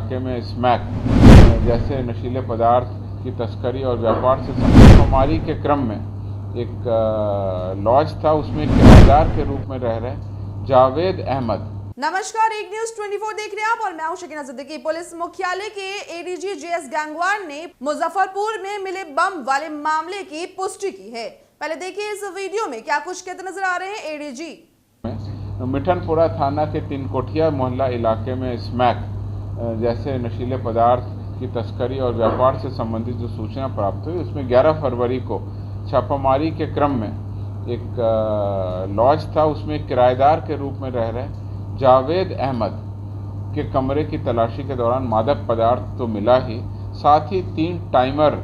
इलाके में स्मैक जैसे नशीले पदार्थ की तस्करी और व्यापार से संबंधित छापेमारी के क्रम में एक लॉज था, उसमें किराएदार के रूप में रह रहे जावेद अहमद। नमस्कार, एक न्यूज 24 देख रहे हैं आप और मैं हूं शकीना सिद्दीकी। पुलिस मुख्यालय के एडीजी जेएस गैंगवार ने मुजफ्फरपुर में मिले बम वाले मामले की पुष्टि की है। पहले देखिए इस वीडियो में क्या कुछ कहते नजर आ रहे हैं एडीजी। मिठनपुरा थाना के तीनकोठिया मोहल्ला इलाके में स्मैक जैसे नशीले पदार्थ की तस्करी और व्यापार से संबंधित जो सूचना प्राप्त हुई, उसमें 11 फरवरी को छापामारी के क्रम में एक लॉज था, उसमें किराएदार के रूप में रह रहे जावेद अहमद के कमरे की तलाशी के दौरान मादक पदार्थ तो मिला ही, साथ ही 3 टाइमर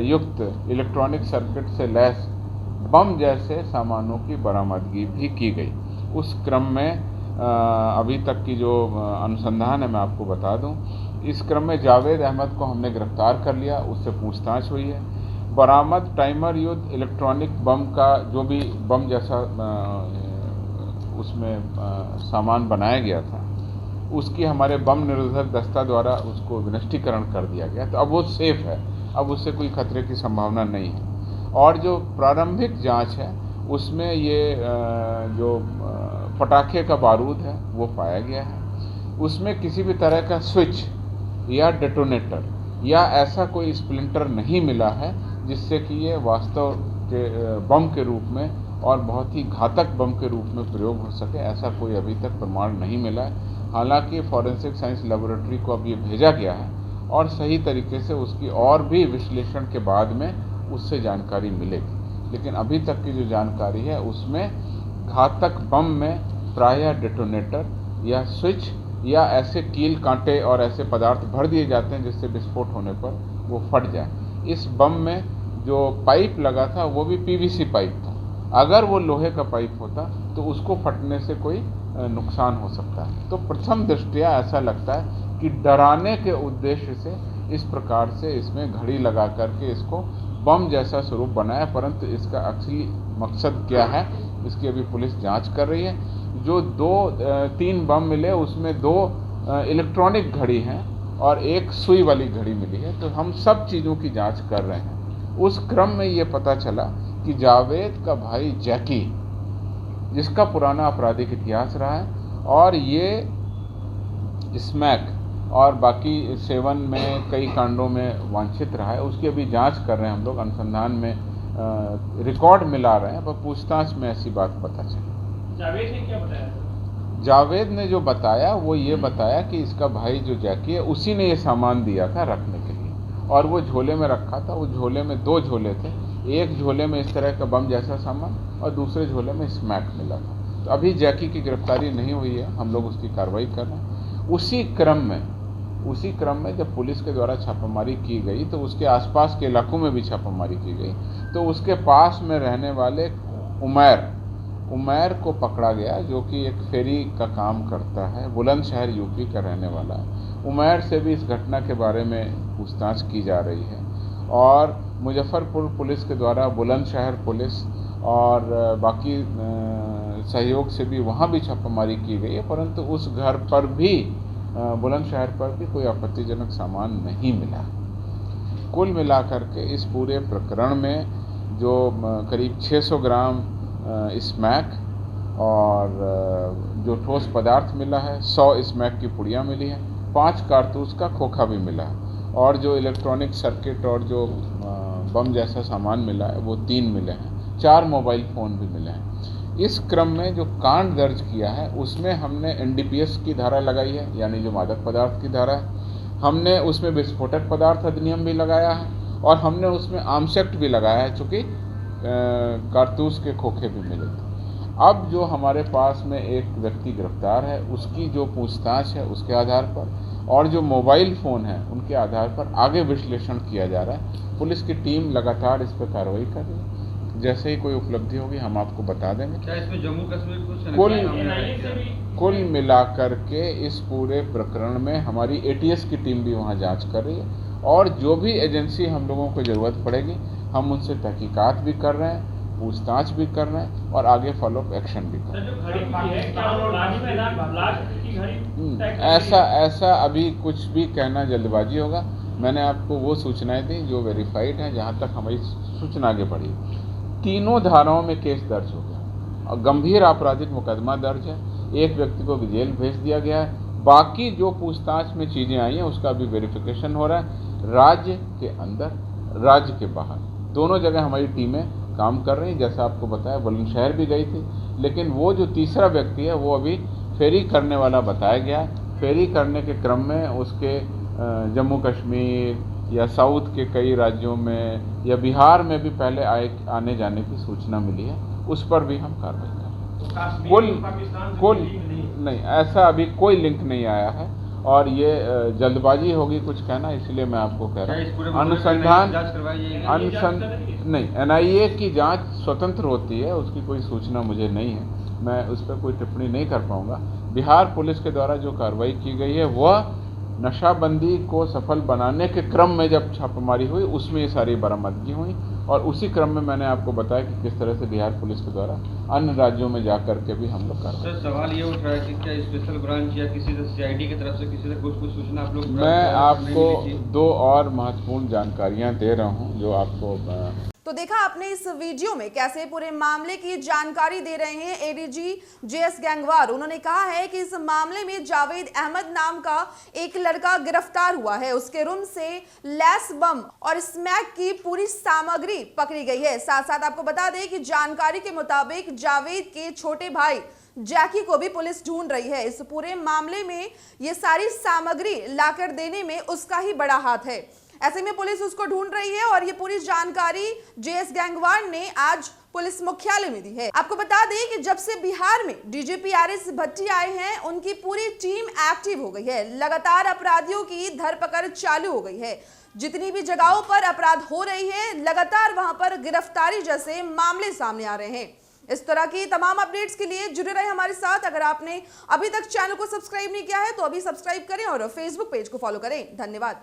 युक्त इलेक्ट्रॉनिक सर्किट से लैस बम जैसे सामानों की बरामदगी भी की गई। उस क्रम में अभी तक की जो अनुसंधान है मैं आपको बता दूं, इस क्रम में जावेद अहमद को हमने गिरफ्तार कर लिया, उससे पूछताछ हुई है। बरामद टाइमर युक्त इलेक्ट्रॉनिक बम का जो भी बम जैसा उसमें सामान बनाया गया था, उसकी हमारे बम निरोधक दस्ता द्वारा उसको विनष्टीकरण कर दिया गया। तो अब वो सेफ है, अब उससे कोई खतरे की संभावना नहीं है। और जो प्रारंभिक जांच है उसमें ये जो पटाखे का बारूद है वो पाया गया है। उसमें किसी भी तरह का स्विच या डेटोनेटर या ऐसा कोई स्प्लिंटर नहीं मिला है जिससे कि ये वास्तव के बम के रूप में और बहुत ही घातक बम के रूप में प्रयोग हो सके, ऐसा कोई अभी तक प्रमाण नहीं मिला है। हालांकि फॉरेंसिक साइंस लेबोरेटरी को अब ये भेजा गया है और सही तरीके से उसकी और भी विश्लेषण के बाद में उससे जानकारी मिलेगी, लेकिन अभी तक की जो जानकारी है उसमें घातक बम में प्रायः डेटोनेटर या स्विच या ऐसे कील कांटे और ऐसे पदार्थ भर दिए जाते हैं जिससे विस्फोट होने पर वो फट जाए। इस बम में जो पाइप लगा था वो भी पीवीसी पाइप था। अगर वो लोहे का पाइप होता तो उसको फटने से कोई नुकसान हो सकता है। तो प्रथम दृष्टया ऐसा लगता है कि डराने के उद्देश्य से इस प्रकार से इसमें घड़ी लगा करके इसको बम जैसा स्वरूप बनाया, परंतु इसका असली मकसद क्या है इसकी अभी पुलिस जांच कर रही है। जो 3 बम मिले उसमें 2 इलेक्ट्रॉनिक घड़ी हैं और 1 सुई वाली घड़ी मिली है। तो हम सब चीज़ों की जांच कर रहे हैं। उस क्रम में ये पता चला कि जावेद का भाई जैकी, जिसका पुराना आपराधिक इतिहास रहा है और ये स्मैक और बाकी सेवन में कई कांडों में वांछित रहा है, उसकी अभी जांच कर रहे हैं हम लोग, अनुसंधान में रिकॉर्ड मिला रहे हैं, पर पूछताछ में ऐसी बात पता चली। जावेद ने क्या बताया? जावेद ने जो बताया वो ये बताया कि इसका भाई जो जैकी है उसी ने ये सामान दिया था रखने के लिए और वो झोले में रखा था। वो झोले में 2 झोले थे, एक झोले में इस तरह का बम जैसा सामान और दूसरे झोले में स्मैक मिला था। तो अभी जैकी की गिरफ्तारी नहीं हुई है, हम लोग उसकी कार्रवाई कर रहे हैं। उसी क्रम में जब पुलिस के द्वारा छापामारी की गई तो उसके आसपास के इलाकों में भी छापामारी की गई, तो उसके पास में रहने वाले उमैर को पकड़ा गया, जो कि एक फेरी का काम करता है, बुलंदशहर यूपी का रहने वाला है। उमैर से भी इस घटना के बारे में पूछताछ की जा रही है और मुजफ्फरपुर पुलिस के द्वारा बुलंदशहर पुलिस और बाकी सहयोग से भी वहाँ भी छापामारी की गई है, परंतु उस घर पर भी बुलंदशहर पर भी कोई आपत्तिजनक सामान नहीं मिला। कुल मिलाकर के इस पूरे प्रकरण में जो करीब 600 ग्राम स्मैक और जो ठोस पदार्थ मिला है, 100 स्मैक की पुड़ियाँ मिली हैं, 5 कारतूस का खोखा भी मिला है और जो इलेक्ट्रॉनिक सर्किट और जो बम जैसा सामान मिला है वो 3 मिले हैं, 4 मोबाइल फ़ोन भी मिले हैं। इस क्रम में जो कांड दर्ज किया है उसमें हमने एनडीपीएस की धारा लगाई है, यानी जो मादक पदार्थ की धारा है। हमने उसमें विस्फोटक पदार्थ अधिनियम भी लगाया है और हमने उसमें आर्म्स एक्ट भी लगाया है, चूँकि कारतूस के खोखे भी मिले थे। अब जो हमारे पास में एक व्यक्ति गिरफ्तार है, उसकी जो पूछताछ है उसके आधार पर और जो मोबाइल फ़ोन है उनके आधार पर आगे विश्लेषण किया जा रहा है। पुलिस की टीम लगातार इस पर कार्रवाई कर रही है, जैसे ही कोई उपलब्धि होगी हम आपको बता देंगे। क्या इसमें जम्मू कश्मीर कुल मिलाकर के इस पूरे प्रकरण में हमारी एटीएस की टीम भी वहाँ जांच कर रही है और जो भी एजेंसी हम लोगों को ज़रूरत पड़ेगी हम उनसे तहकीकात भी कर रहे हैं पूछताछ भी कर रहे हैं और आगे फॉलोअप एक्शन भी कर रहे हैं। ऐसा अभी कुछ भी कहना जल्दबाजी होगा। मैंने आपको वो सूचनाएं दी जो वेरीफाइड हैं, जहाँ तक हमारी सूचना आगे बढ़ी। तीनों धाराओं में केस दर्ज हो गया और गंभीर आपराधिक मुकदमा दर्ज है। एक व्यक्ति को भी जेल भेज दिया गया है। बाकी जो पूछताछ में चीज़ें आई हैं उसका भी वेरिफिकेशन हो रहा है। राज्य के अंदर, राज्य के बाहर, दोनों जगह हमारी टीमें काम कर रही हैं। जैसा आपको बताया, बुलंदशहर भी गई थी, लेकिन वो जो तीसरा व्यक्ति है वो अभी फेरी करने वाला बताया गया है। फेरी करने के क्रम में उसके जम्मू कश्मीर या साउथ के कई राज्यों में या बिहार में भी पहले आने जाने की सूचना मिली है, उस पर भी हम कार्रवाई कर रहे हैं। कोई नहीं, ऐसा अभी कोई लिंक नहीं आया है और ये जल्दबाजी होगी कुछ कहना, इसलिए मैं आपको कह रहा हूँ। अनुसंधान नहीं, NIA की जांच स्वतंत्र होती है, उसकी कोई सूचना मुझे नहीं है, मैं उस पर कोई टिप्पणी नहीं कर पाऊँगा। बिहार पुलिस के द्वारा जो कार्रवाई की गई है वह नशाबंदी को सफल बनाने के क्रम में जब छापेमारी हुई उसमें ये सारी बरामदगी हुई और उसी क्रम में मैंने आपको बताया कि किस तरह से बिहार पुलिस के द्वारा अन्य राज्यों में जा कर के भी हम लोग कर रहे हैं। सर, सवाल ये उठ रहा है कि क्या स्पेशल ब्रांच या किसी CID की तरफ से किसी से कुछ सूचना आप लोग? मैं आपको 2 और महत्वपूर्ण जानकारियाँ दे रहा हूँ जो आपको। तो देखा आपने इस वीडियो में कैसे पूरे मामले की जानकारी दे रहे हैं ADG JS गैंगवार। उन्होंने कहा है कि इस मामले में जावेद अहमद नाम का एक लड़का गिरफ्तार हुआ है। उसके रूम से लैस बम और स्मैक की पूरी सामग्री पकड़ी गई है। साथ साथ आपको बता दें कि जानकारी के मुताबिक जावेद के छोटे भाई जैकी को भी पुलिस ढूंढ रही है। इस पूरे मामले में ये सारी सामग्री लाकर देने में उसका ही बड़ा हाथ है। ऐसे में पुलिस उसको ढूंढ रही है और ये पूरी जानकारी JS गैंगवार ने आज पुलिस मुख्यालय में दी है। आपको बता दें कि जब से बिहार में DGP RS भट्टी आए हैं, उनकी पूरी टीम एक्टिव हो गई है। लगातार अपराधियों की धरपकड़ चालू हो गई है। जितनी भी जगहों पर अपराध हो रही है, लगातार वहां पर गिरफ्तारी जैसे मामले सामने आ रहे हैं। इस तरह की तमाम अपडेट्स के लिए जुड़े रहे हमारे साथ। अगर आपने अभी तक चैनल को सब्सक्राइब नहीं किया है तो अभी सब्सक्राइब करें और फेसबुक पेज को फॉलो करें। धन्यवाद।